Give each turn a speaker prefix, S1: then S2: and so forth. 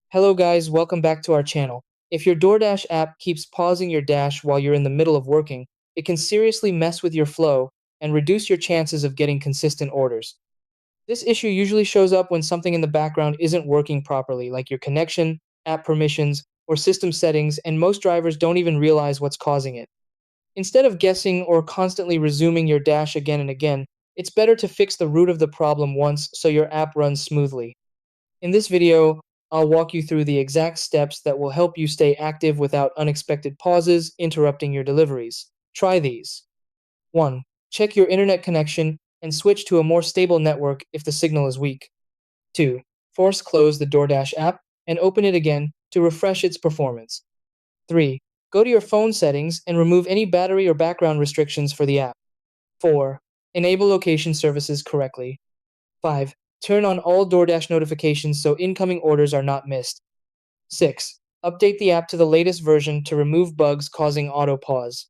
S1: Hello guys, welcome back to our channel. If your DoorDash app keeps pausing your dash while you're in the middle of working, it can seriously mess with your flow and reduce your chances of getting consistent orders. This issue usually shows up when something in the background isn't working properly, like your connection, app permissions, or system settings, and most drivers don't even realize what's causing it. Instead of guessing or constantly resuming your dash again and again, it's better to fix the root of the problem once so your app runs smoothly. In this video, I'll walk you through the exact steps that will help you stay active without unexpected pauses interrupting your deliveries. Try these. 1. Check your internet connection and switch to a more stable network if the signal is weak. 2. Force close the DoorDash app and open it again to refresh its performance. 3. Go to your phone settings and remove any battery or background restrictions for the app. 4. Enable location services correctly. 5. Turn on all DoorDash notifications so incoming orders are not missed. 6. Update the app to the latest version to remove bugs causing auto pause.